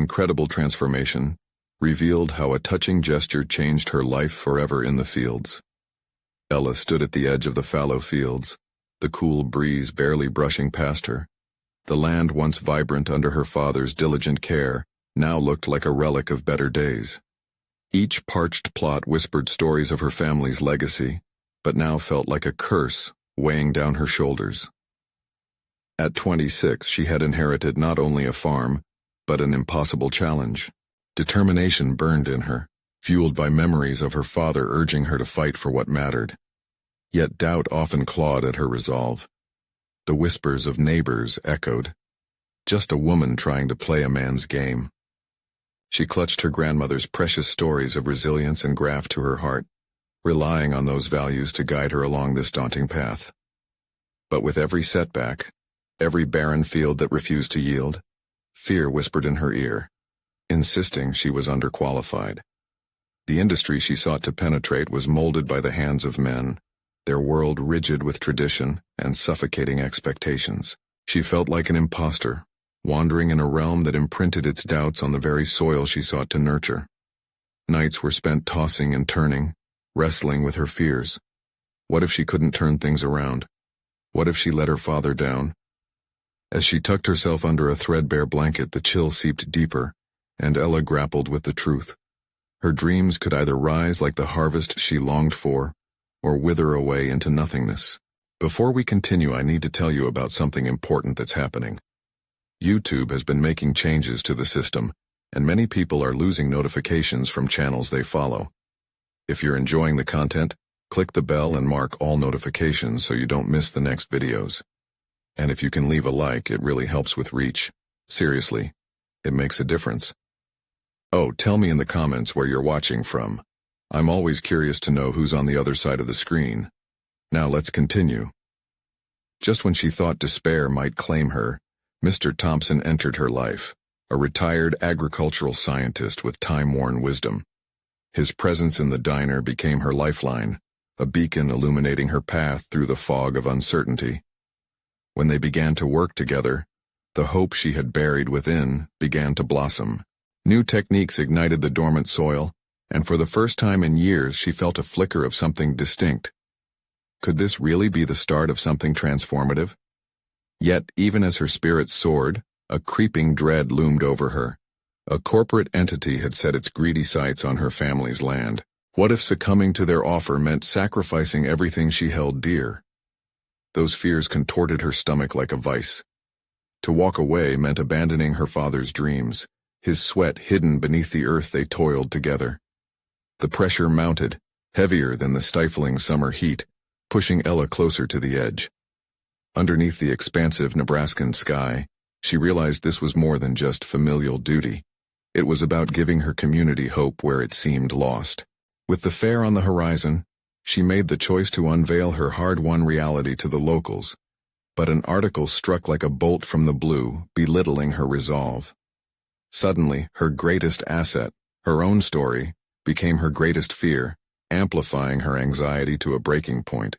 incredible transformation revealed how a touching gesture changed her life forever in the fields. Ella stood at the edge of the fallow fields, the cool breeze barely brushing past her. The land once vibrant under her father's diligent care now looked like a relic of better days. Each parched plot whispered stories of her family's legacy, but now felt like a curse weighing down her shoulders. At 26, she had inherited not only a farm, but an impossible challenge. Determination burned in her, fueled by memories of her father urging her to fight for what mattered. Yet doubt often clawed at her resolve. The whispers of neighbors echoed. Just a woman trying to play a man's game. She clutched her grandmother's precious stories of resilience and graft to her heart, relying on those values to guide her along this daunting path. But with every setback, every barren field that refused to yield, fear whispered in her ear, insisting she was underqualified. The industry she sought to penetrate was molded by the hands of men, their world rigid with tradition and suffocating expectations. She felt like an imposter, wandering in a realm that imprinted its doubts on the very soil she sought to nurture. Nights were spent tossing and turning, wrestling with her fears. What if she couldn't turn things around? What if she let her father down? As she tucked herself under a threadbare blanket, the chill seeped deeper, and Ella grappled with the truth. Her dreams could either rise like the harvest she longed for, or wither away into nothingness. Before we continue, I need to tell you about something important that's happening. YouTube has been making changes to the system, and many people are losing notifications from channels they follow. If you're enjoying the content, click the bell and mark all notifications so you don't miss the next videos. And if you can leave a like, it really helps with reach. Seriously, it makes a difference. Oh, tell me in the comments where you're watching from. I'm always curious to know who's on the other side of the screen. Now let's continue. Just when she thought despair might claim her, Mr. Thompson entered her life, a retired agricultural scientist with time-worn wisdom. His presence in the diner became her lifeline, a beacon illuminating her path through the fog of uncertainty. When they began to work together, the hope she had buried within began to blossom. New techniques ignited the dormant soil, and for the first time in years she felt a flicker of something distinct. Could this really be the start of something transformative? Yet, even as her spirits soared, a creeping dread loomed over her. A corporate entity had set its greedy sights on her family's land. What if succumbing to their offer meant sacrificing everything she held dear? Those fears contorted her stomach like a vice. To walk away meant abandoning her father's dreams, his sweat hidden beneath the earth they toiled together. The pressure mounted, heavier than the stifling summer heat, pushing Ella closer to the edge. Underneath the expansive Nebraskan sky, she realized this was more than just familial duty. It was about giving her community hope where it seemed lost. With the fair on the horizon, she made the choice to unveil her hard-won reality to the locals. But an article struck like a bolt from the blue, belittling her resolve. Suddenly, her greatest asset, her own story, became her greatest fear, amplifying her anxiety to a breaking point.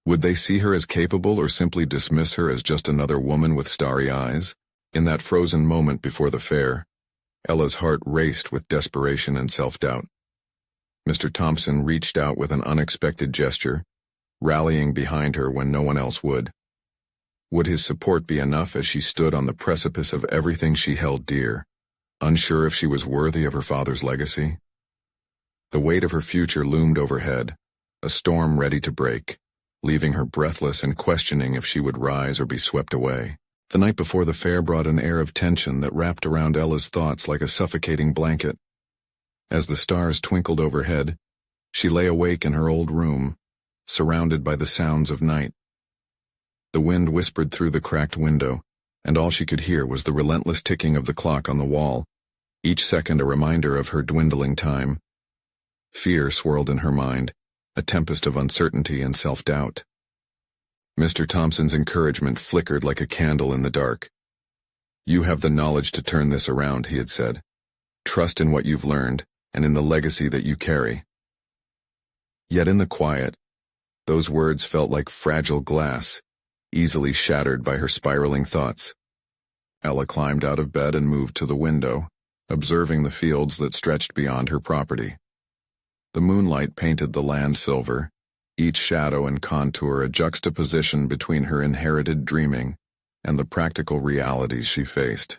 Would they see her as capable or simply dismiss her as just another woman with starry eyes? In that frozen moment before the fair, Ella's heart raced with desperation and self-doubt. Mr. Thompson reached out with an unexpected gesture, rallying behind her when no one else would. Would his support be enough as she stood on the precipice of everything she held dear, unsure if she was worthy of her father's legacy? The weight of her future loomed overhead, a storm ready to break, leaving her breathless and questioning if she would rise or be swept away. The night before the fair brought an air of tension that wrapped around Ella's thoughts like a suffocating blanket. As the stars twinkled overhead, she lay awake in her old room, surrounded by the sounds of night. The wind whispered through the cracked window, and all she could hear was the relentless ticking of the clock on the wall, each second a reminder of her dwindling time. Fear swirled in her mind, a tempest of uncertainty and self-doubt. Mr. Thompson's encouragement flickered like a candle in the dark. "You have the knowledge to turn this around," he had said. "Trust in what you've learned, and in the legacy that you carry." Yet in the quiet, those words felt like fragile glass, easily shattered by her spiraling thoughts. Ella climbed out of bed and moved to the window, observing the fields that stretched beyond her property. The moonlight painted the land silver, each shadow and contour a juxtaposition between her inherited dreaming and the practical realities she faced.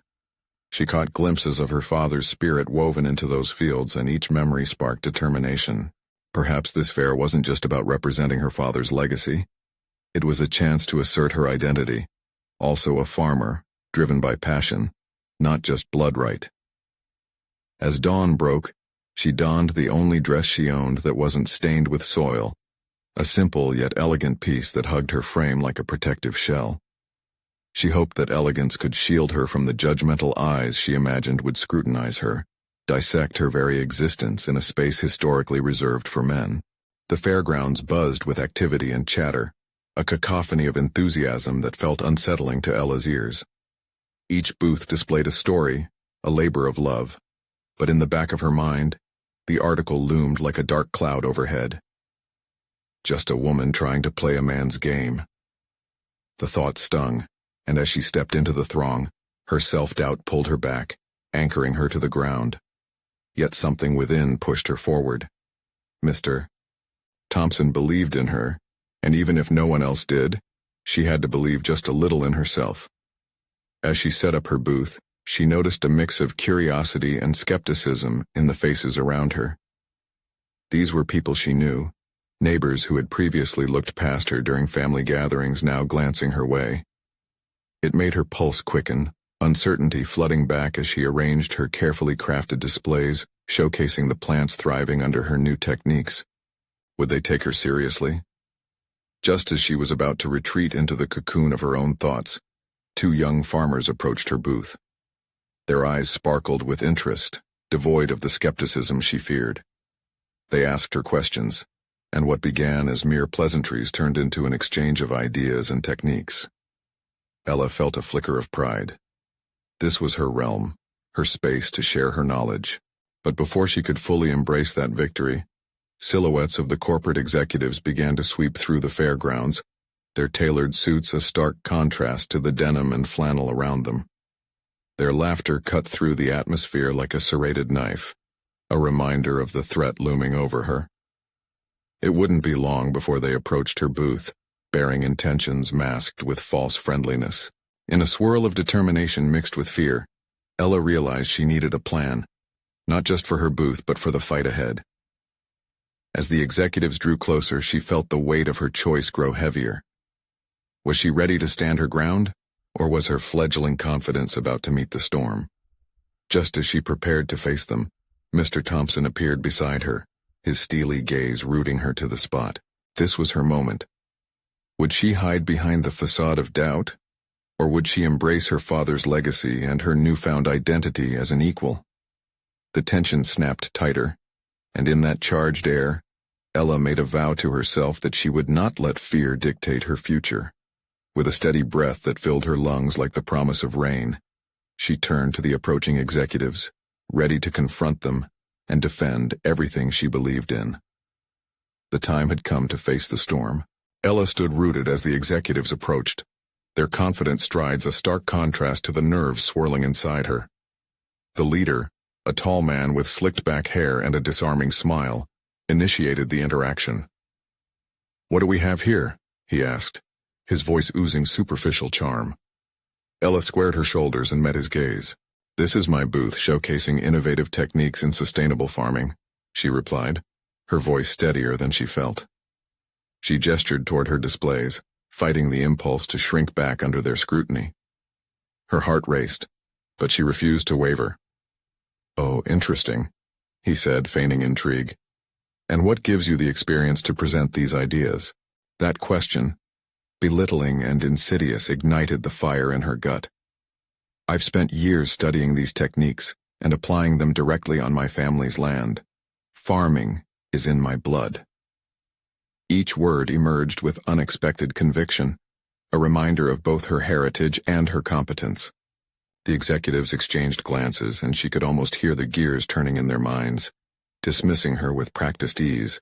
She caught glimpses of her father's spirit woven into those fields, and each memory sparked determination. Perhaps this fair wasn't just about representing her father's legacy. It was a chance to assert her identity, also a farmer, driven by passion, not just blood right. As dawn broke, she donned the only dress she owned that wasn't stained with soil, a simple yet elegant piece that hugged her frame like a protective shell. She hoped that elegance could shield her from the judgmental eyes she imagined would scrutinize her, dissect her very existence in a space historically reserved for men. The fairgrounds buzzed with activity and chatter, a cacophony of enthusiasm that felt unsettling to Ella's ears. Each booth displayed a story, a labor of love, but in the back of her mind, the article loomed like a dark cloud overhead. Just a woman trying to play a man's game. The thought stung, and as she stepped into the throng, her self-doubt pulled her back, anchoring her to the ground. Yet something within pushed her forward. Mr. Thompson believed in her, and even if no one else did, she had to believe just a little in herself. As she set up her booth, she noticed a mix of curiosity and skepticism in the faces around her. These were people she knew, neighbors who had previously looked past her during family gatherings now glancing her way. It made her pulse quicken, uncertainty flooding back as she arranged her carefully crafted displays, showcasing the plants thriving under her new techniques. Would they take her seriously? Just as she was about to retreat into the cocoon of her own thoughts, two young farmers approached her booth. Their eyes sparkled with interest, devoid of the skepticism she feared. They asked her questions, and what began as mere pleasantries turned into an exchange of ideas and techniques. Ella felt a flicker of pride. This was her realm, her space to share her knowledge. But before she could fully embrace that victory, silhouettes of the corporate executives began to sweep through the fairgrounds, their tailored suits a stark contrast to the denim and flannel around them. Their laughter cut through the atmosphere like a serrated knife, a reminder of the threat looming over her. It wouldn't be long before they approached her booth, bearing intentions masked with false friendliness. In a swirl of determination mixed with fear, Ella realized she needed a plan, not just for her booth but for the fight ahead. As the executives drew closer, she felt the weight of her choice grow heavier. Was she ready to stand her ground, or was her fledgling confidence about to meet the storm? Just as she prepared to face them, Mr. Thompson appeared beside her, his steely gaze rooting her to the spot. This was her moment. Would she hide behind the facade of doubt, or would she embrace her father's legacy and her newfound identity as an equal? The tension snapped tighter, and in that charged air, Ella made a vow to herself that she would not let fear dictate her future. With a steady breath that filled her lungs like the promise of rain, she turned to the approaching executives, ready to confront them and defend everything she believed in. The time had come to face the storm. Ella stood rooted as the executives approached, their confident strides a stark contrast to the nerves swirling inside her. The leader, a tall man with slicked-back hair and a disarming smile, initiated the interaction. "What do we have here?" he asked, his voice oozing superficial charm. Ella squared her shoulders and met his gaze. "This is my booth showcasing innovative techniques in sustainable farming," she replied, her voice steadier than she felt. She gestured toward her displays, fighting the impulse to shrink back under their scrutiny. Her heart raced, but she refused to waver. "Oh, interesting," he said, feigning intrigue. "And what gives you the experience to present these ideas?" That question, belittling and insidious, ignited the fire in her gut. "I've spent years studying these techniques and applying them directly on my family's land. Farming is in my blood." Each word emerged with unexpected conviction, a reminder of both her heritage and her competence. The executives exchanged glances, and she could almost hear the gears turning in their minds, dismissing her with practiced ease.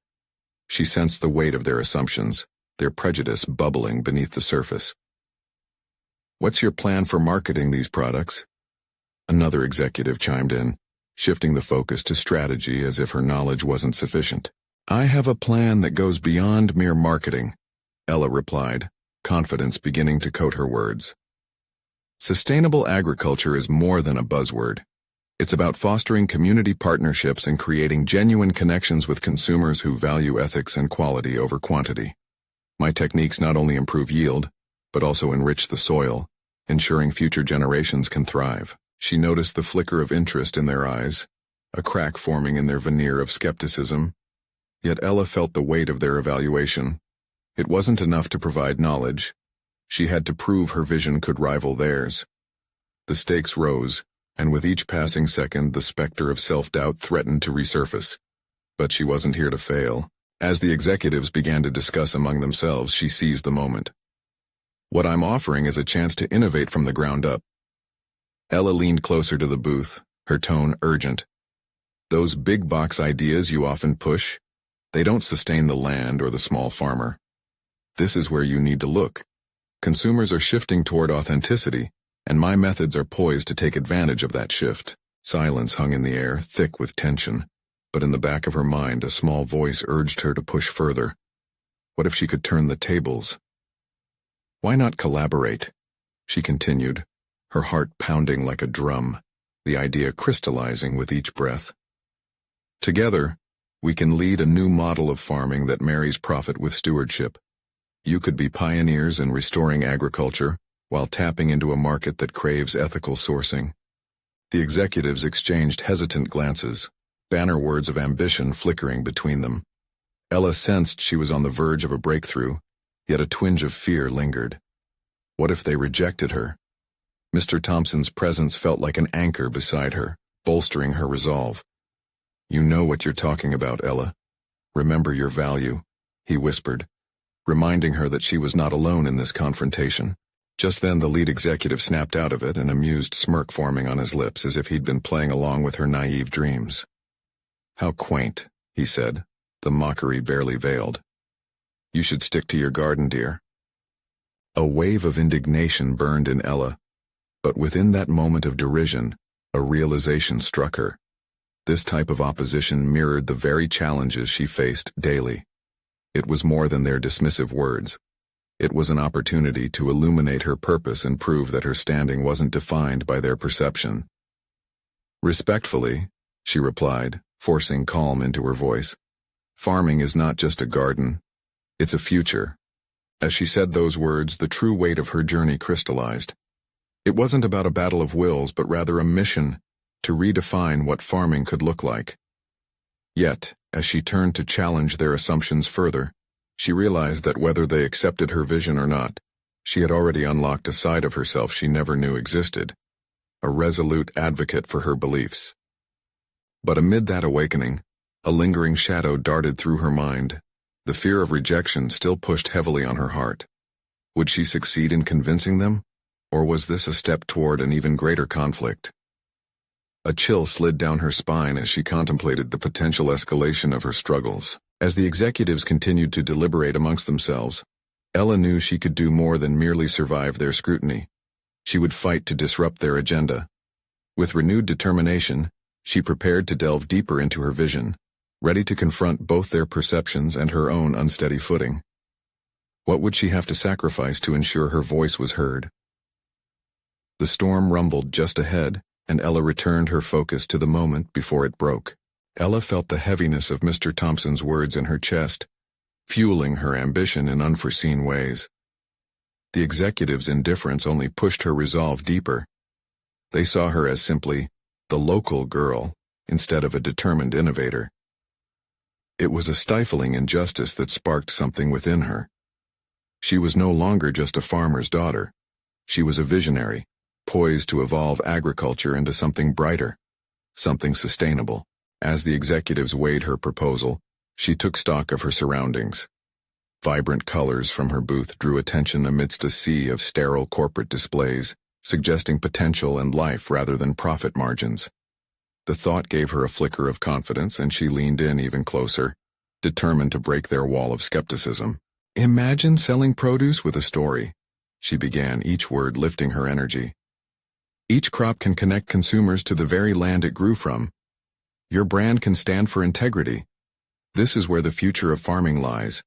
She sensed the weight of their assumptions, their prejudice bubbling beneath the surface. What's your plan for marketing these products? Another executive chimed in, shifting the focus to strategy as if her knowledge wasn't sufficient. I have a plan that goes beyond mere marketing, Ella replied, confidence beginning to coat her words. Sustainable agriculture is more than a buzzword. It's about fostering community partnerships and creating genuine connections with consumers who value ethics and quality over quantity. My techniques not only improve yield, but also enrich the soil, ensuring future generations can thrive. She noticed the flicker of interest in their eyes, a crack forming in their veneer of skepticism. Yet Ella felt the weight of their evaluation. It wasn't enough to provide knowledge. She had to prove her vision could rival theirs. The stakes rose, and with each passing second the specter of self-doubt threatened to resurface. But she wasn't here to fail. As the executives began to discuss among themselves, she seized the moment. What I'm offering is a chance to innovate from the ground up. Ella leaned closer to the booth, her tone urgent. Those big-box ideas you often push, they don't sustain the land or the small farmer. This is where you need to look. Consumers are shifting toward authenticity, and my methods are poised to take advantage of that shift. Silence hung in the air, thick with tension, but in the back of her mind a small voice urged her to push further. What if she could turn the tables? Why not collaborate? She continued, her heart pounding like a drum, the idea crystallizing with each breath. Together, we can lead a new model of farming that marries profit with stewardship. You could be pioneers in restoring agriculture while tapping into a market that craves ethical sourcing. The executives exchanged hesitant glances, banner words of ambition flickering between them. Ella sensed she was on the verge of a breakthrough, yet a twinge of fear lingered. What if they rejected her? Mr. Thompson's presence felt like an anchor beside her, bolstering her resolve. You know what you're talking about, Ella. Remember your value, he whispered, reminding her that she was not alone in this confrontation. Just then the lead executive snapped out of it, an amused smirk forming on his lips as if he'd been playing along with her naive dreams. How quaint, he said, the mockery barely veiled. You should stick to your garden, dear. A wave of indignation burned in Ella, but within that moment of derision, a realization struck her. This type of opposition mirrored the very challenges she faced daily. It was more than their dismissive words. It was an opportunity to illuminate her purpose and prove that her standing wasn't defined by their perception. Respectfully, she replied, forcing calm into her voice. Farming is not just a garden. It's a future. As she said those words, the true weight of her journey crystallized. It wasn't about a battle of wills, but rather a mission to redefine what farming could look like. Yet, as she turned to challenge their assumptions further, she realized that whether they accepted her vision or not, she had already unlocked a side of herself she never knew existed, a resolute advocate for her beliefs. But amid that awakening, a lingering shadow darted through her mind. The fear of rejection still pushed heavily on her heart. Would she succeed in convincing them, or was this a step toward an even greater conflict? A chill slid down her spine as she contemplated the potential escalation of her struggles. As the executives continued to deliberate amongst themselves, Ella knew she could do more than merely survive their scrutiny. She would fight to disrupt their agenda. With renewed determination, she prepared to delve deeper into her vision, ready to confront both their perceptions and her own unsteady footing. What would she have to sacrifice to ensure her voice was heard? The storm rumbled just ahead, and Ella returned her focus to the moment before it broke. Ella felt the heaviness of Mr. Thompson's words in her chest, fueling her ambition in unforeseen ways. The executive's indifference only pushed her resolve deeper. They saw her as simply the local girl instead of a determined innovator. It was a stifling injustice that sparked something within her. She was no longer just a farmer's daughter. She was a visionary, poised to evolve agriculture into something brighter, something sustainable. As the executives weighed her proposal, she took stock of her surroundings. Vibrant colors from her booth drew attention amidst a sea of sterile corporate displays, suggesting potential and life rather than profit margins. The thought gave her a flicker of confidence, and she leaned in even closer, determined to break their wall of skepticism. Imagine selling produce with a story. she began, each word lifting her energy. Each crop can connect consumers to the very land it grew from. Your brand can stand for integrity. This is where the future of farming lies.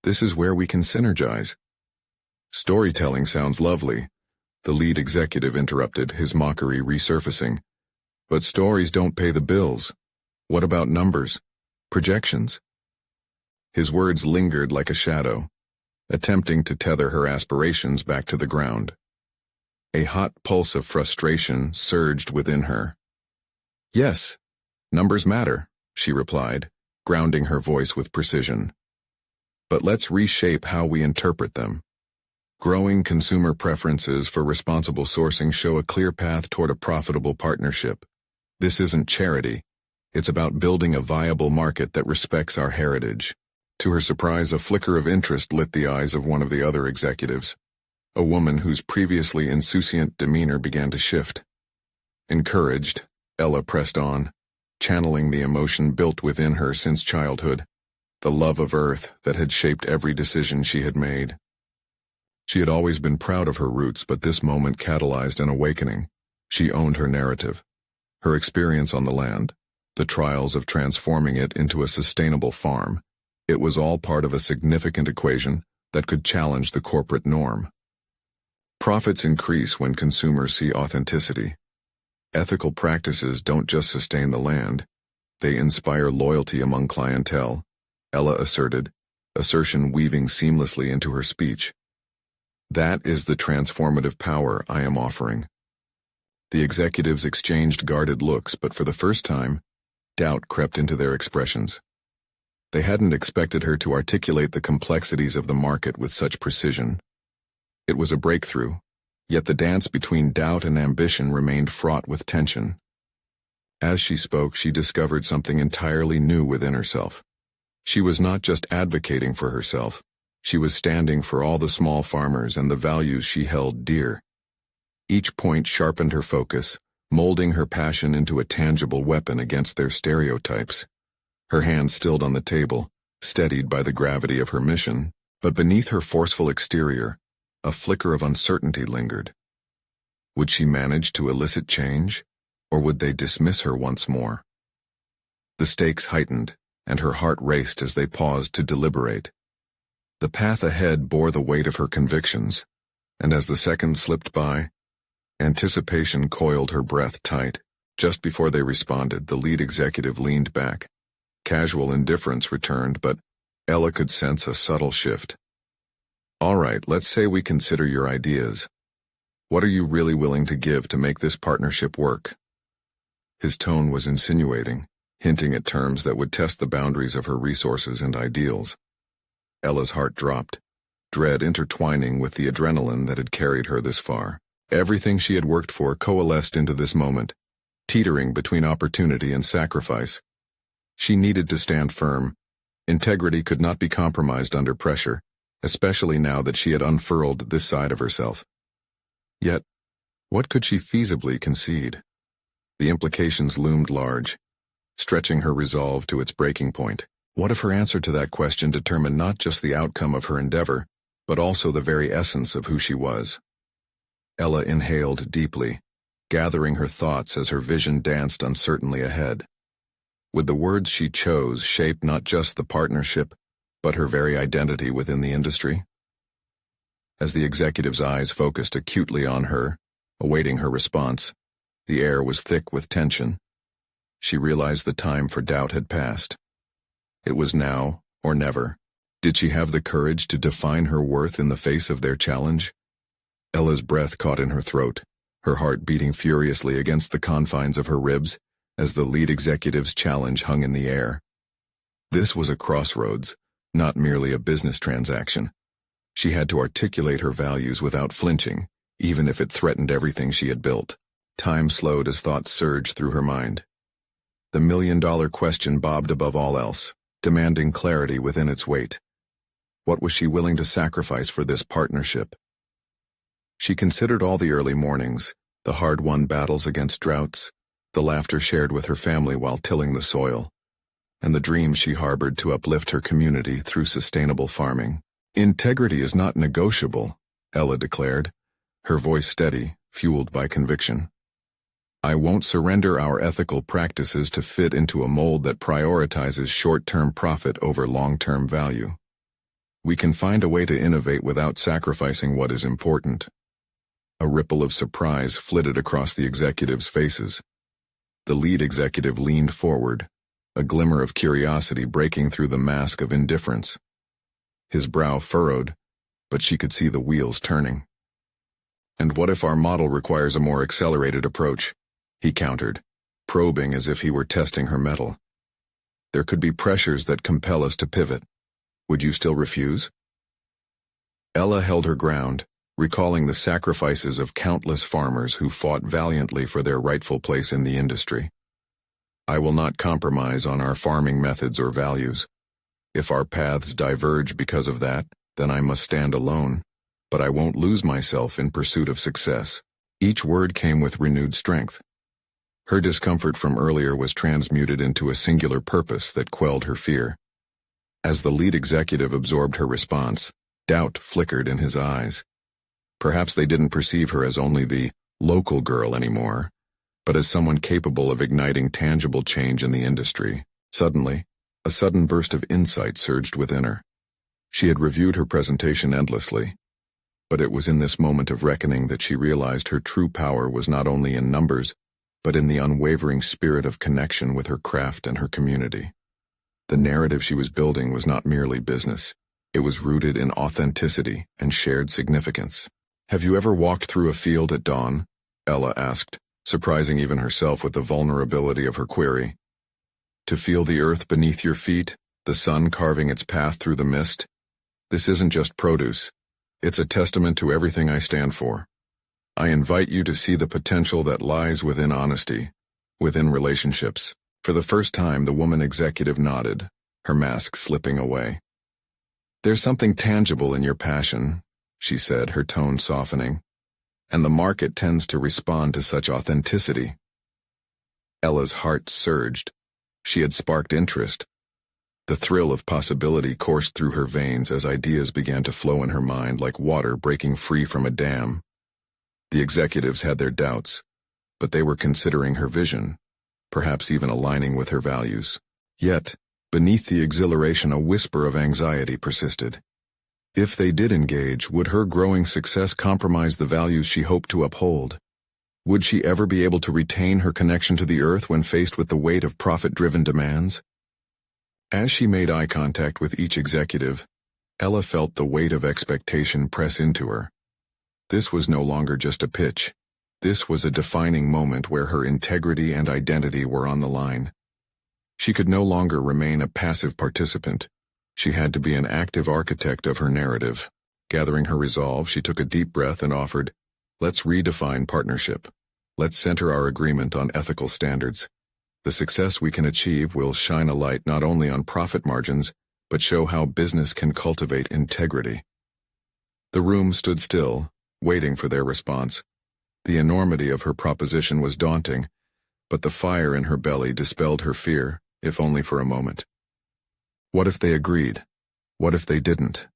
This is where we can synergize. Storytelling sounds lovely, the lead executive interrupted, his mockery resurfacing. But stories don't pay the bills. What about numbers? Projections? His words lingered like a shadow, attempting to tether her aspirations back to the ground. A hot pulse of frustration surged within her. Yes, numbers matter, she replied, grounding her voice with precision. But let's reshape how we interpret them. Growing consumer preferences for responsible sourcing show a clear path toward a profitable partnership. This isn't charity. It's about building a viable market that respects our heritage. To her surprise, a flicker of interest lit the eyes of one of the other executives, a woman whose previously insouciant demeanor began to shift. Encouraged, Ella pressed on, channeling the emotion built within her since childhood, the love of Earth that had shaped every decision she had made. She had always been proud of her roots, but this moment catalyzed an awakening. She owned her narrative, her experience on the land, the trials of transforming it into a sustainable farm. It was all part of a significant equation that could challenge the corporate norm. Profits increase when consumers see authenticity. Ethical practices don't just sustain the land, they inspire loyalty among clientele, Ella asserted, assertion weaving seamlessly into her speech. That is the transformative power I am offering. The executives exchanged guarded looks, but for the first time, doubt crept into their expressions. They hadn't expected her to articulate the complexities of the market with such precision. It was a breakthrough, yet the dance between doubt and ambition remained fraught with tension. As she spoke, she discovered something entirely new within herself. She was not just advocating for herself. She was standing for all the small farmers and the values she held dear. Each point sharpened her focus, molding her passion into a tangible weapon against their stereotypes. Her hand stilled on the table, steadied by the gravity of her mission, but beneath her forceful exterior, a flicker of uncertainty lingered. Would she manage to elicit change, or would they dismiss her once more? The stakes heightened, and her heart raced as they paused to deliberate. The path ahead bore the weight of her convictions, and as the seconds slipped by, anticipation coiled her breath tight. Just before they responded, the lead executive leaned back. Casual indifference returned, but Ella could sense a subtle shift. All right, let's say we consider your ideas. What are you really willing to give to make this partnership work? His tone was insinuating, hinting at terms that would test the boundaries of her resources and ideals. Ella's heart dropped, dread intertwining with the adrenaline that had carried her this far. Everything she had worked for coalesced into this moment, teetering between opportunity and sacrifice. She needed to stand firm. Integrity could not be compromised under pressure, especially now that she had unfurled this side of herself. Yet, what could she feasibly concede? The implications loomed large, stretching her resolve to its breaking point. What if her answer to that question determined not just the outcome of her endeavor, but also the very essence of who she was? Ella inhaled deeply, gathering her thoughts as her vision danced uncertainly ahead. Would the words she chose shape not just the partnership, but her very identity within the industry? As the executive's eyes focused acutely on her, awaiting her response, the air was thick with tension. She realized the time for doubt had passed. It was now or never. Did she have the courage to define her worth in the face of their challenge? Ella's breath caught in her throat, her heart beating furiously against the confines of her ribs as the lead executive's challenge hung in the air. This was a crossroads, not merely a business transaction. She had to articulate her values without flinching, even if it threatened everything she had built. Time slowed as thoughts surged through her mind. The million-dollar question bobbed above all else, demanding clarity within its weight. What was she willing to sacrifice for this partnership? She considered all the early mornings, the hard-won battles against droughts, the laughter shared with her family while tilling the soil, and the dreams she harbored to uplift her community through sustainable farming. Integrity is not negotiable, Ella declared, her voice steady, fueled by conviction. I won't surrender our ethical practices to fit into a mold that prioritizes short-term profit over long-term value. We can find a way to innovate without sacrificing what is important. A ripple of surprise flitted across the executives' faces. The lead executive leaned forward, a glimmer of curiosity breaking through the mask of indifference. His brow furrowed, but she could see the wheels turning. And what if our model requires a more accelerated approach? He countered, probing as if he were testing her mettle. There could be pressures that compel us to pivot. Would you still refuse? Ella held her ground, recalling the sacrifices of countless farmers who fought valiantly for their rightful place in the industry. I will not compromise on our farming methods or values. If our paths diverge because of that, then I must stand alone, but I won't lose myself in pursuit of success. Each word came with renewed strength. Her discomfort from earlier was transmuted into a singular purpose that quelled her fear. As the lead executive absorbed her response, doubt flickered in his eyes. Perhaps they didn't perceive her as only the local girl anymore, but as someone capable of igniting tangible change in the industry. Suddenly, a sudden burst of insight surged within her. She had reviewed her presentation endlessly, but it was in this moment of reckoning that she realized her true power was not only in numbers, but in the unwavering spirit of connection with her craft and her community. The narrative she was building was not merely business. It was rooted in authenticity and shared significance. Have you ever walked through a field at dawn? Ella asked, surprising even herself with the vulnerability of her query. To feel the earth beneath your feet, the sun carving its path through the mist? This isn't just produce. It's a testament to everything I stand for. I invite you to see the potential that lies within honesty, within relationships. For the first time, the woman executive nodded, her mask slipping away. There's something tangible in your passion, she said, her tone softening, and the market tends to respond to such authenticity. Ella's heart surged. She had sparked interest. The thrill of possibility coursed through her veins as ideas began to flow in her mind like water breaking free from a dam. The executives had their doubts, but they were considering her vision, perhaps even aligning with her values. Yet, beneath the exhilaration, a whisper of anxiety persisted. If they did engage, would her growing success compromise the values she hoped to uphold? Would she ever be able to retain her connection to the earth when faced with the weight of profit-driven demands? As she made eye contact with each executive, Ella felt the weight of expectation press into her. This was no longer just a pitch. This was a defining moment where her integrity and identity were on the line. She could no longer remain a passive participant. She had to be an active architect of her narrative. Gathering her resolve, she took a deep breath and offered, "Let's redefine partnership. Let's center our agreement on ethical standards. The success we can achieve will shine a light not only on profit margins, but show how business can cultivate integrity." The room stood still, waiting for their response. The enormity of her proposition was daunting, but the fire in her belly dispelled her fear, if only for a moment. What if they agreed? What if they didn't?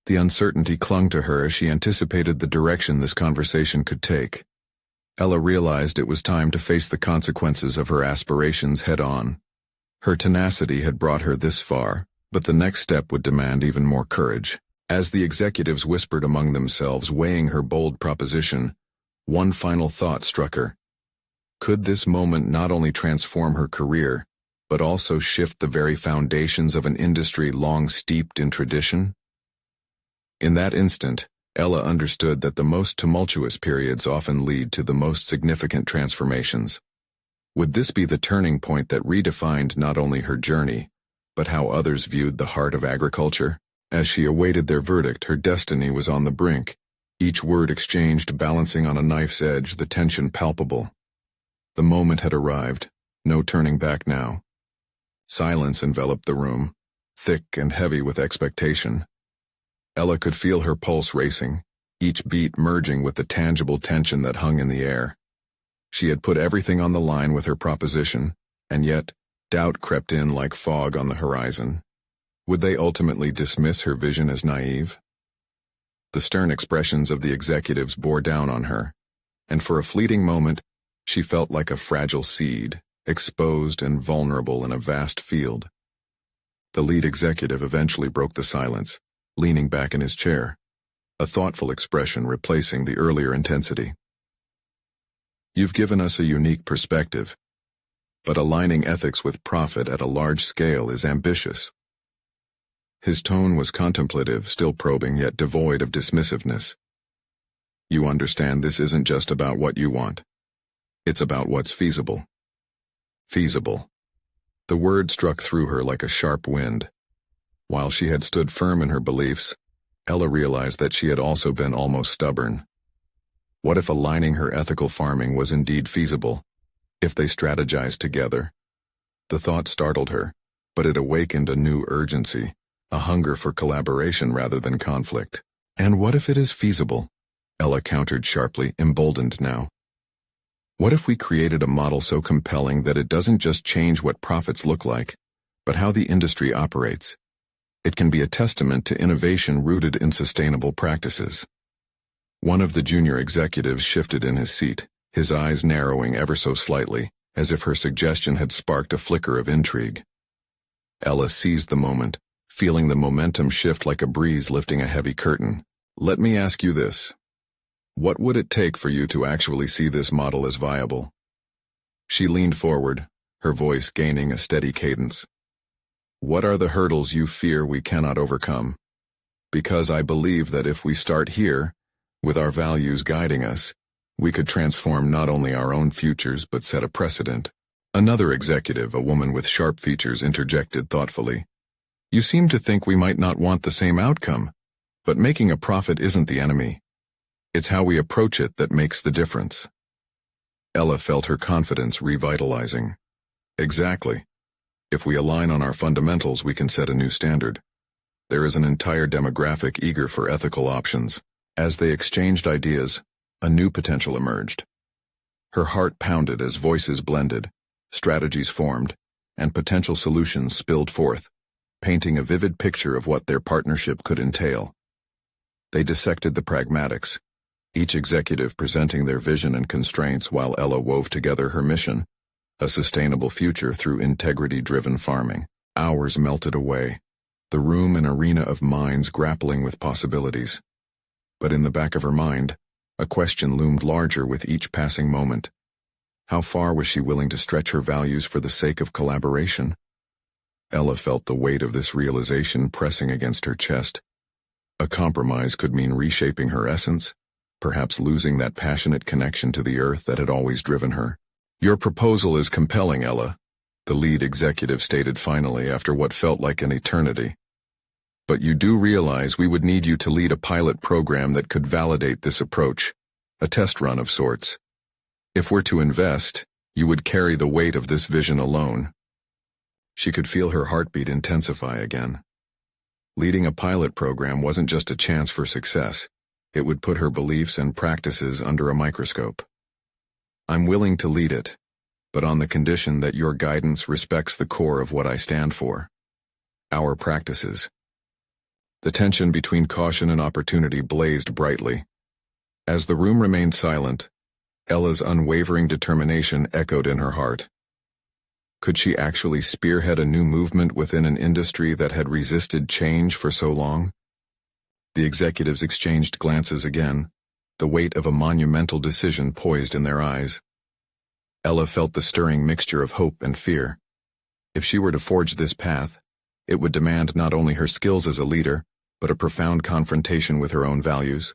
The uncertainty clung to her as she anticipated the direction this conversation could take. Ella realized it was time to face the consequences of her aspirations head-on. Her tenacity had brought her this far, but the next step would demand even more courage. As the executives whispered among themselves, weighing her bold proposition, one final thought struck her. Could this moment not only transform her career, but also shift the very foundations of an industry long steeped in tradition? In that instant, Ella understood that the most tumultuous periods often lead to the most significant transformations. Would this be the turning point that redefined not only her journey, but how others viewed the heart of agriculture? As she awaited their verdict, her destiny was on the brink, each word exchanged balancing on a knife's edge, the tension palpable. The moment had arrived, no turning back now. Silence enveloped the room, thick and heavy with expectation. Ella could feel her pulse racing, each beat merging with the tangible tension that hung in the air. She had put everything on the line with her proposition, and yet, doubt crept in like fog on the horizon. Would they ultimately dismiss her vision as naive? The stern expressions of the executives bore down on her, and for a fleeting moment, she felt like a fragile seed, exposed and vulnerable in a vast field. The lead executive eventually broke the silence, leaning back in his chair, a thoughtful expression replacing the earlier intensity. "You've given us a unique perspective, but aligning ethics with profit at a large scale is ambitious." His tone was contemplative, still probing yet devoid of dismissiveness. "You understand this isn't just about what you want. It's about what's feasible." Feasible. The word struck through her like a sharp wind. While she had stood firm in her beliefs, Ella realized that she had also been almost stubborn. What if aligning her ethical farming was indeed feasible? If they strategized together? The thought startled her, but it awakened a new urgency, a hunger for collaboration rather than conflict. "And what if it is feasible?" Ella countered sharply, emboldened now. "What if we created a model so compelling that it doesn't just change what profits look like, but how the industry operates? It can be a testament to innovation rooted in sustainable practices." One of the junior executives shifted in his seat, his eyes narrowing ever so slightly, as if her suggestion had sparked a flicker of intrigue. Ella seized the moment, feeling the momentum shift like a breeze lifting a heavy curtain. "Let me ask you this. What would it take for you to actually see this model as viable?" She leaned forward, her voice gaining a steady cadence. "What are the hurdles you fear we cannot overcome? Because I believe that if we start here, with our values guiding us, we could transform not only our own futures but set a precedent." Another executive, a woman with sharp features, interjected thoughtfully. "You seem to think we might not want the same outcome, but making a profit isn't the enemy. It's how we approach it that makes the difference." Ella felt her confidence revitalizing. "Exactly. If we align on our fundamentals, we can set a new standard. There is an entire demographic eager for ethical options." As they exchanged ideas, a new potential emerged. Her heart pounded as voices blended, strategies formed, and potential solutions spilled forth, painting a vivid picture of what their partnership could entail. They dissected the pragmatics, each executive presenting their vision and constraints while Ella wove together her mission, a sustainable future through integrity-driven farming. Hours melted away, the room an arena of minds grappling with possibilities. But in the back of her mind, a question loomed larger with each passing moment. How far was she willing to stretch her values for the sake of collaboration? Ella felt the weight of this realization pressing against her chest. A compromise could mean reshaping her essence, perhaps losing that passionate connection to the earth that had always driven her. "Your proposal is compelling, Ella," the lead executive stated finally after what felt like an eternity. "But you do realize we would need you to lead a pilot program that could validate this approach, a test run of sorts. If we're to invest, you would carry the weight of this vision alone." She could feel her heartbeat intensify again. Leading a pilot program wasn't just a chance for success, it would put her beliefs and practices under a microscope. "I'm willing to lead it, but on the condition that your guidance respects the core of what I stand for. Our practices." The tension between caution and opportunity blazed brightly. As the room remained silent, Ella's unwavering determination echoed in her heart. Could she actually spearhead a new movement within an industry that had resisted change for so long? The executives exchanged glances again, the weight of a monumental decision poised in their eyes. Ella felt the stirring mixture of hope and fear. If she were to forge this path, it would demand not only her skills as a leader, but a profound confrontation with her own values.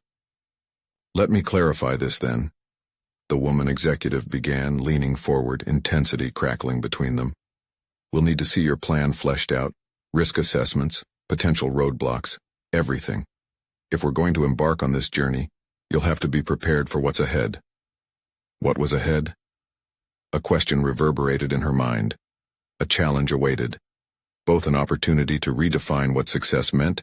"Let me clarify this then," the woman executive began, leaning forward, intensity crackling between them. "We'll need to see your plan fleshed out, risk assessments, potential roadblocks, everything. If we're going to embark on this journey, you'll have to be prepared for what's ahead." What was ahead? A question reverberated in her mind. A challenge awaited, both an opportunity to redefine what success meant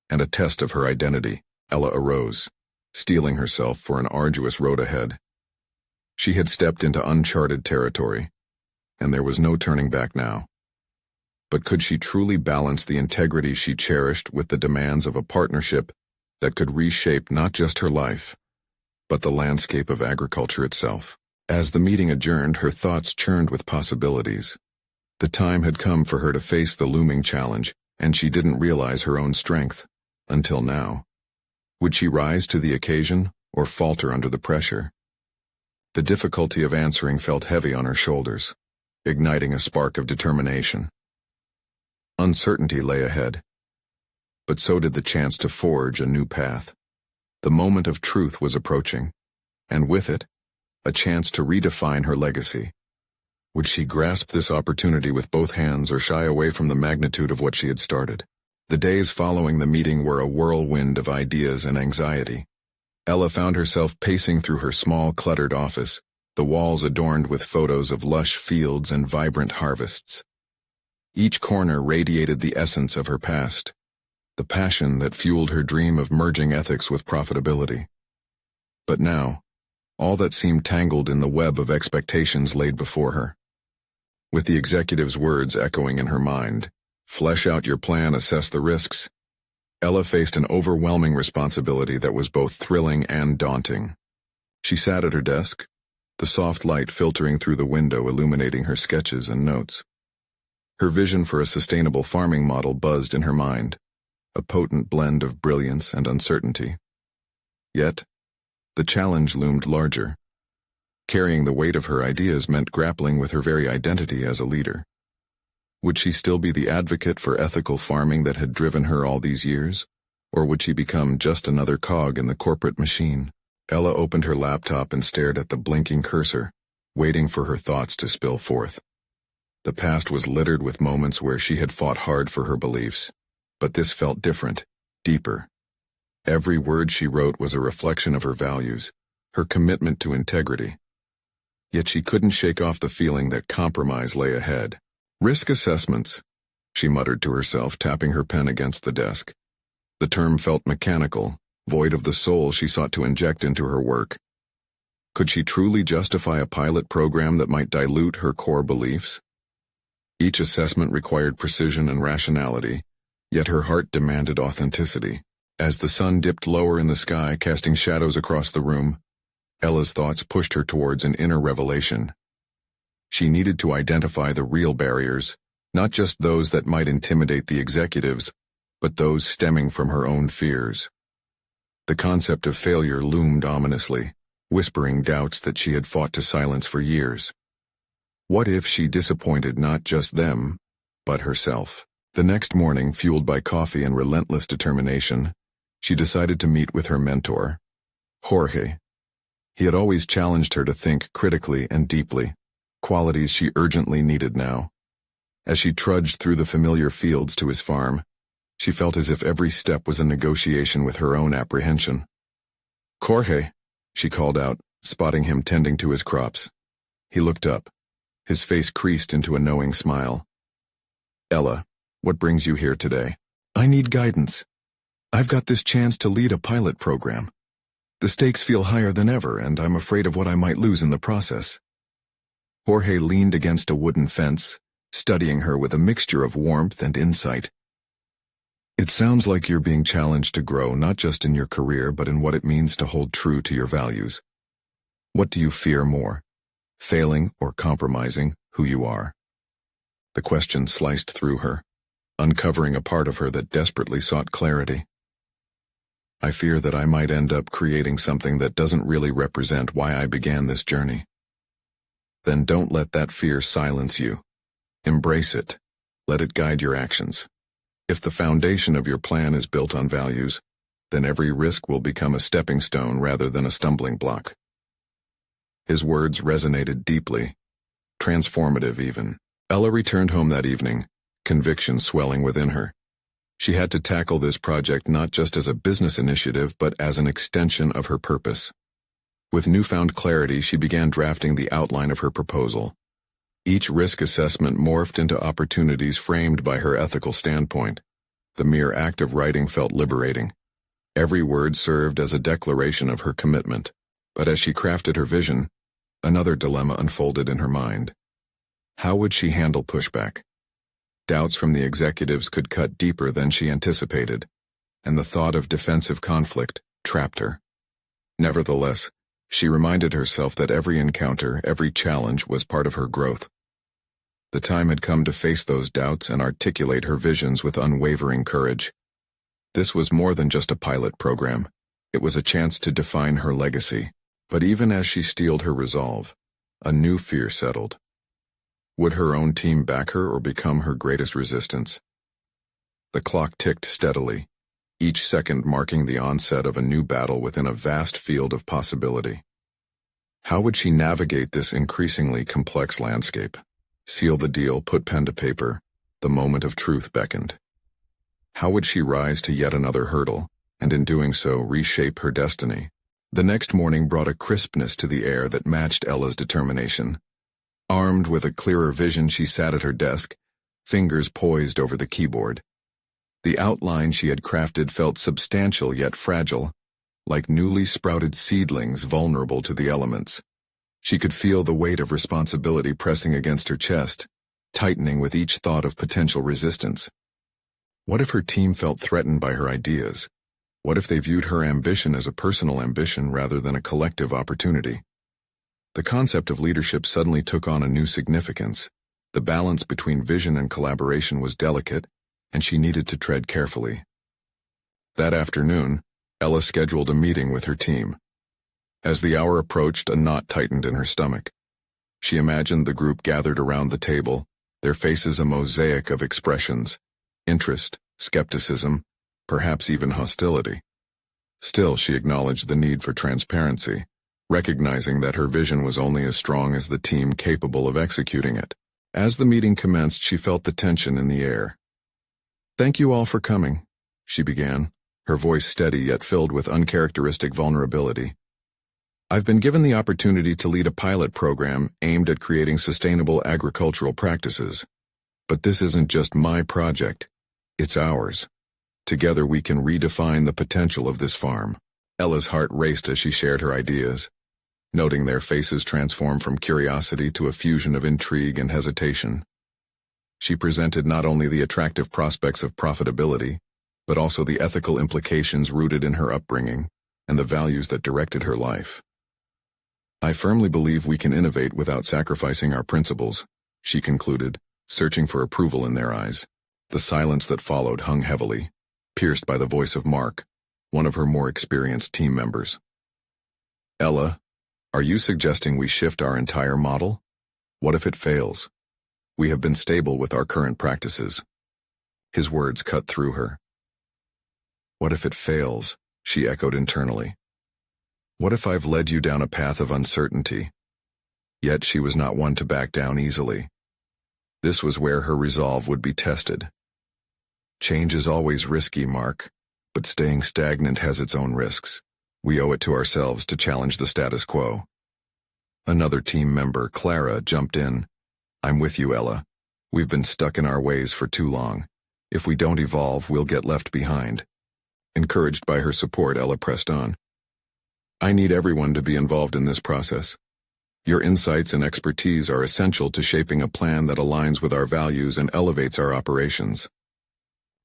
and a test of her identity. Ella arose, steeling herself for an arduous road ahead. She had stepped into uncharted territory, and there was no turning back now. But could she truly balance the integrity she cherished with the demands of a partnership that could reshape not just her life, but the landscape of agriculture itself. As the meeting adjourned, her thoughts churned with possibilities. The time had come for her to face the looming challenge, and she didn't realize her own strength until now. Would she rise to the occasion or falter under the pressure? The difficulty of answering felt heavy on her shoulders, igniting a spark of determination. Uncertainty lay ahead, but so did the chance to forge a new path. The moment of truth was approaching, and with it, a chance to redefine her legacy. Would she grasp this opportunity with both hands or shy away from the magnitude of what she had started? The days following the meeting were a whirlwind of ideas and anxiety. Ella found herself pacing through her small, cluttered office, the walls adorned with photos of lush fields and vibrant harvests. Each corner radiated the essence of her past, the passion that fueled her dream of merging ethics with profitability. But now, all that seemed tangled in the web of expectations laid before her. With the executive's words echoing in her mind, "Flesh out your plan, assess the risks," Ella faced an overwhelming responsibility that was both thrilling and daunting. She sat at her desk, the soft light filtering through the window illuminating her sketches and notes. Her vision for a sustainable farming model buzzed in her mind, a potent blend of brilliance and uncertainty. Yet, the challenge loomed larger. Carrying the weight of her ideas meant grappling with her very identity as a leader. Would she still be the advocate for ethical farming that had driven her all these years, or would she become just another cog in the corporate machine? Ella opened her laptop and stared at the blinking cursor, waiting for her thoughts to spill forth. The past was littered with moments where she had fought hard for her beliefs, but this felt different, deeper. Every word she wrote was a reflection of her values, her commitment to integrity. Yet she couldn't shake off the feeling that compromise lay ahead. "Risk assessments," she muttered to herself, tapping her pen against the desk. The term felt mechanical, void of the soul she sought to inject into her work. Could she truly justify a pilot program that might dilute her core beliefs? Each assessment required precision and rationality, yet her heart demanded authenticity. As the sun dipped lower in the sky, casting shadows across the room, Ella's thoughts pushed her towards an inner revelation. She needed to identify the real barriers, not just those that might intimidate the executives, but those stemming from her own fears. The concept of failure loomed ominously, whispering doubts that she had fought to silence for years. What if she disappointed not just them, but herself? The next morning, fueled by coffee and relentless determination, she decided to meet with her mentor, Jorge. He had always challenged her to think critically and deeply, qualities she urgently needed now. As she trudged through the familiar fields to his farm, she felt as if every step was a negotiation with her own apprehension. "Jorge," she called out, spotting him tending to his crops. He looked up, his face creased into a knowing smile. "Ella, what brings you here today?" "I need guidance. I've got this chance to lead a pilot program. The stakes feel higher than ever, and I'm afraid of what I might lose in the process." Jorge leaned against a wooden fence, studying her with a mixture of warmth and insight. "It sounds like you're being challenged to grow not just in your career but in what it means to hold true to your values. What do you fear more, failing or compromising who you are?" The question sliced through her, uncovering a part of her that desperately sought clarity. "I fear that I might end up creating something that doesn't really represent why I began this journey." Then don't let that fear silence you. Embrace it. Let it guide your actions. If the foundation of your plan is built on values, then every risk will become a stepping stone rather than a stumbling block. His words resonated deeply, transformative even. Ella returned home that evening, conviction swelling within her. She had to tackle this project not just as a business initiative but as an extension of her purpose. With newfound clarity, she began drafting the outline of her proposal. Each risk assessment morphed into opportunities framed by her ethical standpoint. The mere act of writing felt liberating. Every word served as a declaration of her commitment. But as she crafted her vision, another dilemma unfolded in her mind. How would she handle pushback? Doubts from the executives could cut deeper than she anticipated. and the thought of defensive conflict trapped her. Nevertheless, she reminded herself that every encounter, every challenge was part of her growth. The time had come to face those doubts and articulate her visions with unwavering courage. This was more than just a pilot program. It was a chance to define her legacy. But even as she steeled her resolve, a new fear settled. Would her own team back her or become her greatest resistance? The clock ticked steadily, each second marking the onset of a new battle within a vast field of possibility. How would she navigate this increasingly complex landscape? Seal the deal, put pen to paper, the moment of truth beckoned. How would she rise to yet another hurdle, and in doing so reshape her destiny? The next morning brought a crispness to the air that matched Ella's determination. Armed with a clearer vision, she sat at her desk, fingers poised over the keyboard. The outline she had crafted felt substantial yet fragile, like newly sprouted seedlings vulnerable to the elements. She could feel the weight of responsibility pressing against her chest, tightening with each thought of potential resistance. What if her team felt threatened by her ideas? What if they viewed her ambition as a personal ambition rather than a collective opportunity? The concept of leadership suddenly took on a new significance. The balance between vision and collaboration was delicate, and she needed to tread carefully. That afternoon, Ella scheduled a meeting with her team. As the hour approached, a knot tightened in her stomach. She imagined the group gathered around the table, their faces a mosaic of expressions: interest, skepticism, perhaps even hostility. Still, she acknowledged the need for transparency, recognizing that her vision was only as strong as the team capable of executing it. As the meeting commenced, she felt the tension in the air. "Thank you all for coming," she began, her voice steady yet filled with uncharacteristic vulnerability. "I've been given the opportunity to lead a pilot program aimed at creating sustainable agricultural practices. But this isn't just my project, it's ours. Together we can redefine the potential of this farm." Ella's heart raced as she shared her ideas, noting their faces transform from curiosity to a fusion of intrigue and hesitation. She presented not only the attractive prospects of profitability, but also the ethical implications rooted in her upbringing and the values that directed her life. "I firmly believe we can innovate without sacrificing our principles," she concluded, searching for approval in their eyes. The silence that followed hung heavily, pierced by the voice of Mark, one of her more experienced team members. "Ella, are you suggesting we shift our entire model? What if it fails? We have been stable with our current practices." His words cut through her. "What if it fails?" she echoed internally. "What if I've led you down a path of uncertainty?" Yet she was not one to back down easily. This was where her resolve would be tested. "Change is always risky, Mark, but staying stagnant has its own risks. We owe it to ourselves to challenge the status quo." Another team member, Clara, jumped in. "I'm with you, Ella. We've been stuck in our ways for too long. If we don't evolve, we'll get left behind." Encouraged by her support, Ella pressed on. "I need everyone to be involved in this process. Your insights and expertise are essential to shaping a plan that aligns with our values and elevates our operations."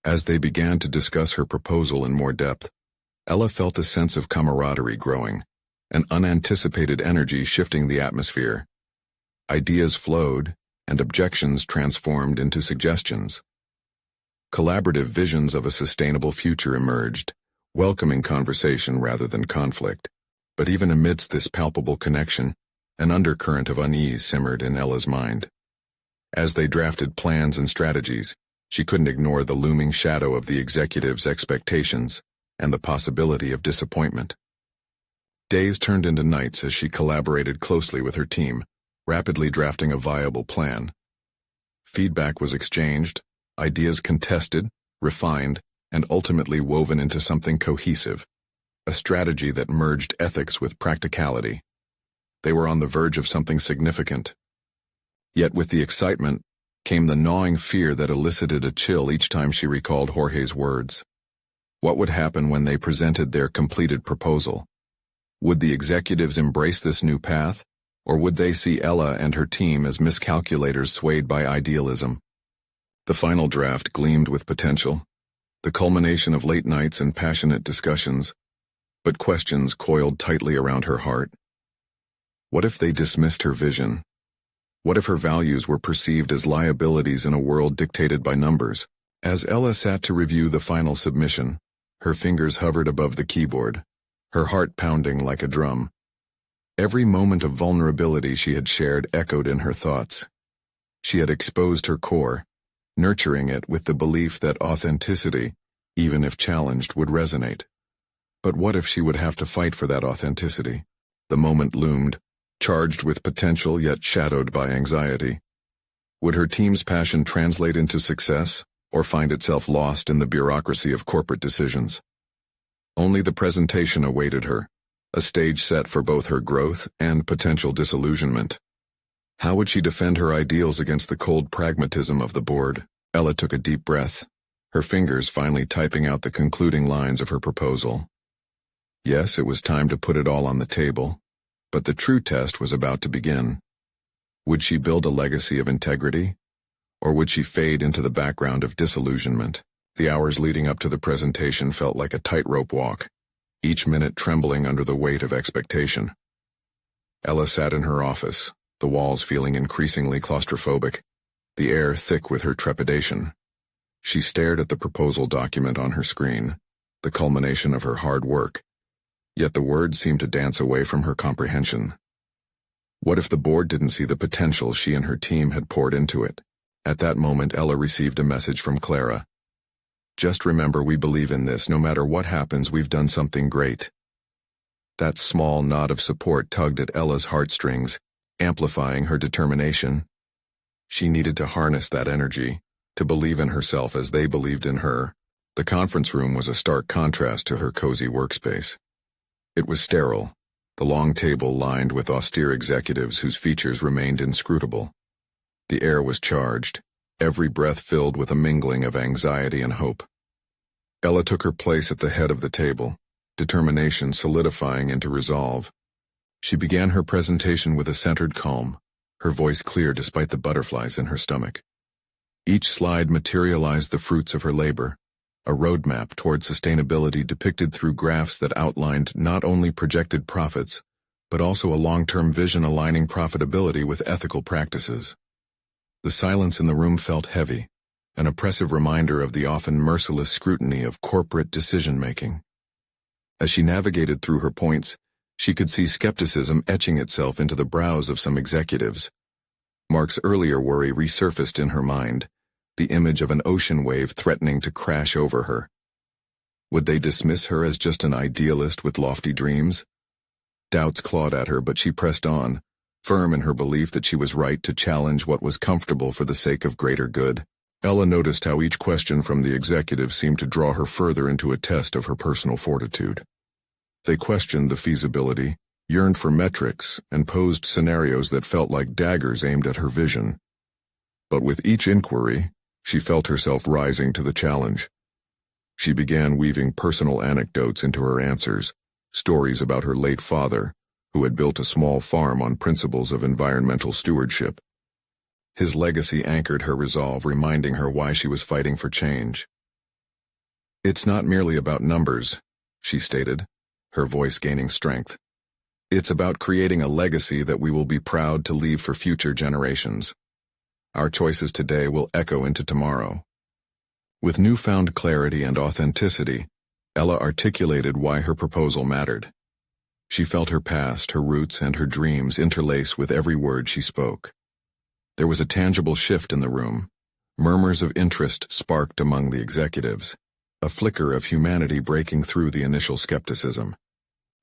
As they began to discuss her proposal in more depth, Ella felt a sense of camaraderie growing, an unanticipated energy shifting the atmosphere. Ideas flowed, and objections transformed into suggestions. Collaborative visions of a sustainable future emerged, welcoming conversation rather than conflict. But even amidst this palpable connection, an undercurrent of unease simmered in Ella's mind. As they drafted plans and strategies, she couldn't ignore the looming shadow of the executive's expectations and the possibility of disappointment. Days turned into nights as she collaborated closely with her team, rapidly drafting a viable plan. Feedback was exchanged, ideas contested, refined, and ultimately woven into something cohesive, a strategy that merged ethics with practicality. They were on the verge of something significant. Yet with the excitement came the gnawing fear that elicited a chill each time she recalled Jorge's words. What would happen when they presented their completed proposal? Would the executives embrace this new path, or would they see Ella and her team as miscalculators swayed by idealism? The final draft gleamed with potential. the culmination of late nights and passionate discussions, but questions coiled tightly around her heart. What if they dismissed her vision? What if her values were perceived as liabilities in a world dictated by numbers? As Ella sat to review the final submission, her fingers hovered above the keyboard, her heart pounding like a drum. Every moment of vulnerability she had shared echoed in her thoughts. She had exposed her core, nurturing it with the belief that authenticity, even if challenged, would resonate. But what if she would have to fight for that authenticity? The moment loomed, charged with potential yet shadowed by anxiety. Would her team's passion translate into success, or find itself lost in the bureaucracy of corporate decisions? Only the presentation awaited her, a stage set for both her growth and potential disillusionment. How would she defend her ideals against the cold pragmatism of the board? Ella took a deep breath, her fingers finally typing out the concluding lines of her proposal. Yes, it was time to put it all on the table, but the true test was about to begin. Would she build a legacy of integrity, or would she fade into the background of disillusionment? The hours leading up to the presentation felt like a tightrope walk, each minute trembling under the weight of expectation. Ella sat in her office, the walls feeling increasingly claustrophobic, the air thick with her trepidation. She stared at the proposal document on her screen, the culmination of her hard work, yet the words seemed to dance away from her comprehension. What if the board didn't see the potential she and her team had poured into it? At that moment, Ella received a message from Clara. Just remember, we believe in this. No matter what happens, we've done something great. That small nod of support tugged at Ella's heartstrings, amplifying her determination. She needed to harness that energy, to believe in herself as they believed in her. The conference room was a stark contrast to her cozy workspace. It was sterile, the long table lined with austere executives whose features remained inscrutable. The air was charged, every breath filled with a mingling of anxiety and hope. Ella took her place at the head of the table, determination solidifying into resolve. She began her presentation with a centered calm, her voice clear despite the butterflies in her stomach. Each slide materialized the fruits of her labor, a roadmap toward sustainability depicted through graphs that outlined not only projected profits, but also a long-term vision aligning profitability with ethical practices. The silence in the room felt heavy, an oppressive reminder of the often merciless scrutiny of corporate decision-making. As she navigated through her points, she could see skepticism etching itself into the brows of some executives. Mark's earlier worry resurfaced in her mind, the image of an ocean wave threatening to crash over her. Would they dismiss her as just an idealist with lofty dreams? Doubts clawed at her, but she pressed on, firm in her belief that she was right to challenge what was comfortable for the sake of greater good. Ella noticed how each question from the executive seemed to draw her further into a test of her personal fortitude. They questioned the feasibility, yearned for metrics, and posed scenarios that felt like daggers aimed at her vision. But with each inquiry, she felt herself rising to the challenge. She began weaving personal anecdotes into her answers, stories about her late father, who had built a small farm on principles of environmental stewardship. His legacy anchored her resolve, reminding her why she was fighting for change. "It's not merely about numbers," she stated, her voice gaining strength. "It's about creating a legacy that we will be proud to leave for future generations. Our choices today will echo into tomorrow." With newfound clarity and authenticity, Ella articulated why her proposal mattered. She felt her past, her roots, and her dreams interlace with every word she spoke. There was a tangible shift in the room. Murmurs of interest sparked among the executives, a flicker of humanity breaking through the initial skepticism.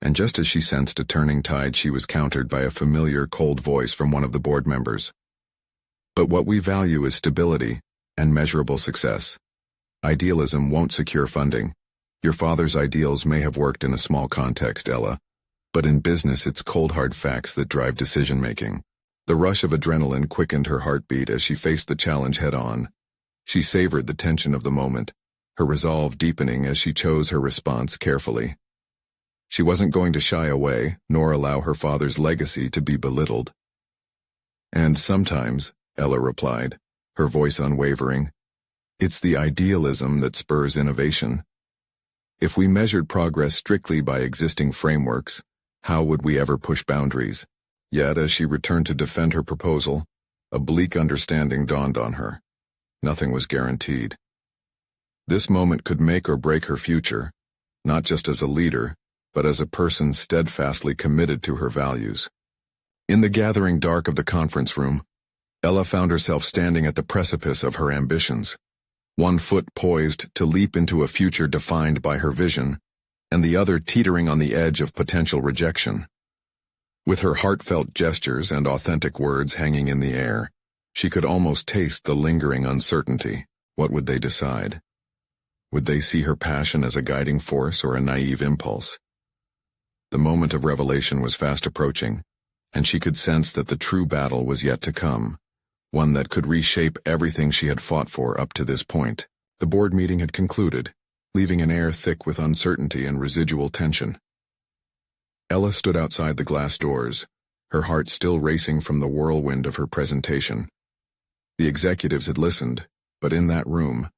And just as she sensed a turning tide, she was countered by a familiar, cold voice from one of the board members. "But what we value is stability and measurable success. Idealism won't secure funding. Your father's ideals may have worked in a small context, Ella, but in business it's cold hard facts that drive decision-making." The rush of adrenaline quickened her heartbeat as she faced the challenge head-on. She savored the tension of the moment, her resolve deepening as she chose her response carefully. She wasn't going to shy away, nor allow her father's legacy to be belittled. "And sometimes," Ella replied, her voice unwavering, It's the idealism that spurs innovation. If we measured progress strictly by existing frameworks, how would we ever push boundaries? Yet, as she returned to defend her proposal, a bleak understanding dawned on her. Nothing was guaranteed. This moment could make or break her future, not just as a leader, but as a person steadfastly committed to her values. In the gathering dark of the conference room, Ella found herself standing at the precipice of her ambitions, one foot poised to leap into a future defined by her vision, and the other teetering on the edge of potential rejection. With her heartfelt gestures and authentic words hanging in the air, she could almost taste the lingering uncertainty. What would they decide? Would they see her passion as a guiding force or a naive impulse? The moment of revelation was fast approaching, and she could sense that the true battle was yet to come, one that could reshape everything she had fought for up to this point. The board meeting had concluded, leaving an air thick with uncertainty and residual tension. Ella stood outside the glass doors, her heart still racing from the whirlwind of her presentation. The executives had listened, but in that room,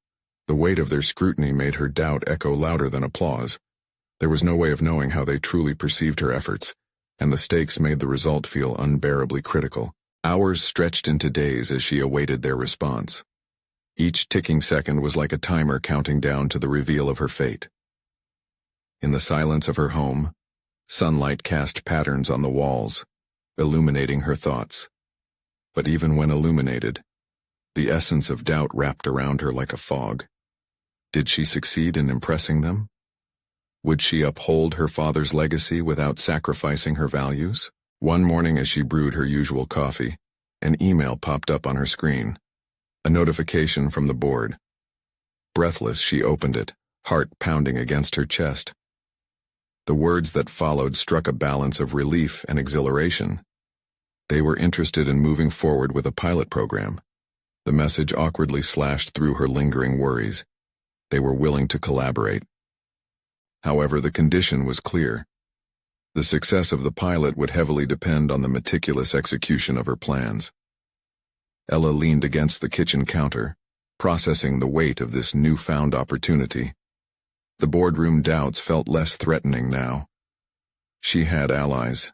the weight of their scrutiny made her doubt echo louder than applause. There was no way of knowing how they truly perceived her efforts, and the stakes made the result feel unbearably critical. Hours stretched into days as she awaited their response. Each ticking second was like a timer counting down to the reveal of her fate. In the silence of her home, sunlight cast patterns on the walls, illuminating her thoughts. But even when illuminated, the essence of doubt wrapped around her like a fog. Did she succeed in impressing them? Would she uphold her father's legacy without sacrificing her values? One morning as she brewed her usual coffee, an email popped up on her screen. A notification from the board. Breathless, she opened it, heart pounding against her chest. The words that followed struck a balance of relief and exhilaration. They were interested in moving forward with a pilot program. The message awkwardly slashed through her lingering worries. They were willing to collaborate. However, the condition was clear. The success of the pilot would heavily depend on the meticulous execution of her plans. Ella leaned against the kitchen counter, processing the weight of this newfound opportunity. The boardroom doubts felt less threatening now. She had allies,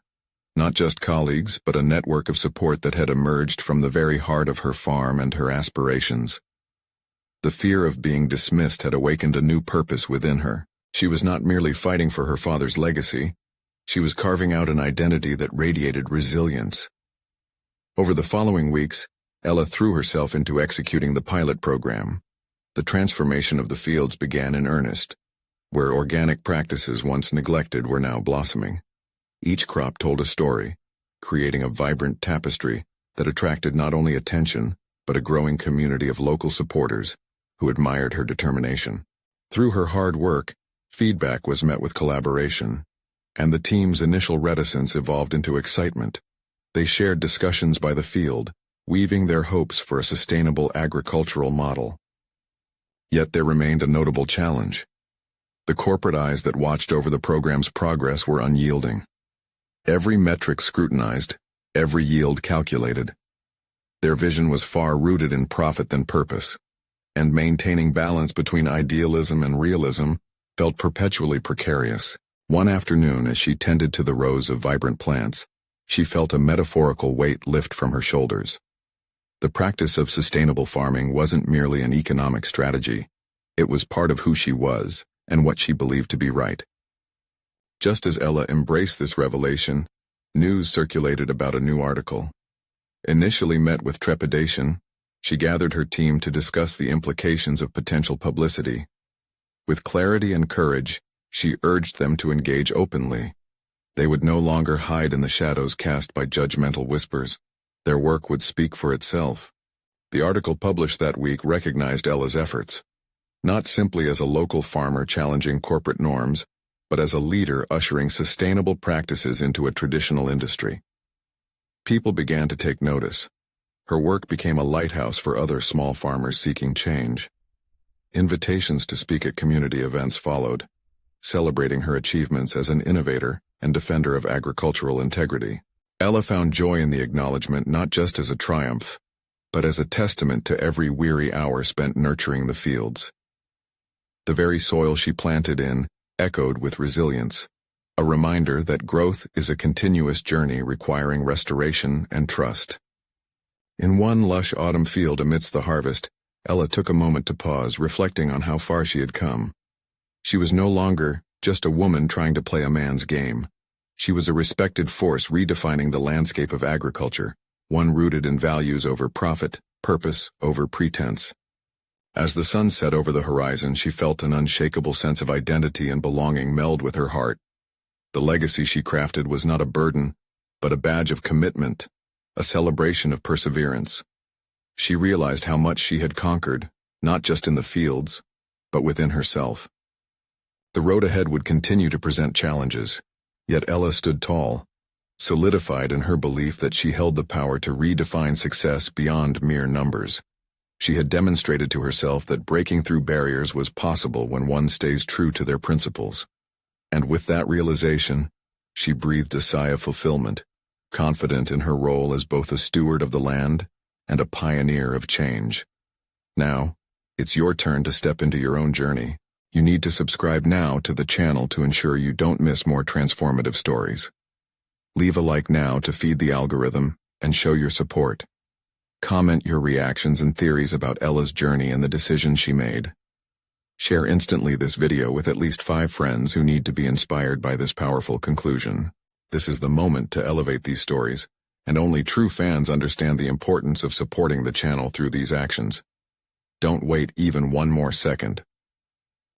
not just colleagues, but a network of support that had emerged from the very heart of her farm and her aspirations. The fear of being dismissed had awakened a new purpose within her. She was not merely fighting for her father's legacy, she was carving out an identity that radiated resilience. Over the following weeks, Ella threw herself into executing the pilot program. The transformation of the fields began in earnest, where organic practices once neglected were now blossoming. Each crop told a story, creating a vibrant tapestry that attracted not only attention, but a growing community of local supporters who admired her determination. Through her hard work, feedback was met with collaboration, and the team's initial reticence evolved into excitement. They shared discussions by the field, weaving their hopes for a sustainable agricultural model. Yet there remained a notable challenge. The corporate eyes that watched over the program's progress were unyielding. Every metric scrutinized, every yield calculated. Their vision was far rooted in profit than purpose, and maintaining balance between idealism and realism felt perpetually precarious. One afternoon, as she tended to the rows of vibrant plants, she felt a metaphorical weight lift from her shoulders. The practice of sustainable farming wasn't merely an economic strategy. It was part of who she was and what she believed to be right. Just as Ella embraced this revelation, news circulated about a new article. Initially met with trepidation, she gathered her team to discuss the implications of potential publicity. With clarity and courage, she urged them to engage openly. They would no longer hide in the shadows cast by judgmental whispers. Their work would speak for itself. The article published that week recognized Ella's efforts, not simply as a local farmer challenging corporate norms, but as a leader ushering sustainable practices into a traditional industry. People began to take notice. Her work became a lighthouse for other small farmers seeking change. Invitations to speak at community events followed, celebrating her achievements as an innovator and defender of agricultural integrity. Ella found joy in the acknowledgement not just as a triumph, but as a testament to every weary hour spent nurturing the fields. The very soil she planted in echoed with resilience, a reminder that growth is a continuous journey requiring restoration and trust. In one lush autumn field amidst the harvest, Ella took a moment to pause, reflecting on how far she had come. She was no longer just a woman trying to play a man's game. She was a respected force redefining the landscape of agriculture, one rooted in values over profit, purpose over pretense. As the sun set over the horizon, she felt an unshakable sense of identity and belonging meld with her heart. The legacy she crafted was not a burden, but a badge of commitment, a celebration of perseverance. She realized how much she had conquered, not just in the fields, but within herself. The road ahead would continue to present challenges, yet Ella stood tall, solidified in her belief that she held the power to redefine success beyond mere numbers. She had demonstrated to herself that breaking through barriers was possible when one stays true to their principles. And with that realization, she breathed a sigh of fulfillment, confident in her role as both a steward of the land and a pioneer of change. Now, it's your turn to step into your own journey. You need to subscribe now to the channel to ensure you don't miss more transformative stories. Leave a like now to feed the algorithm and show your support. Comment your reactions and theories about Ella's journey and the decisions she made. Share instantly this video with at least 5 friends who need to be inspired by this powerful conclusion. This is the moment to elevate these stories, and only true fans understand the importance of supporting the channel through these actions. Don't wait even one more second.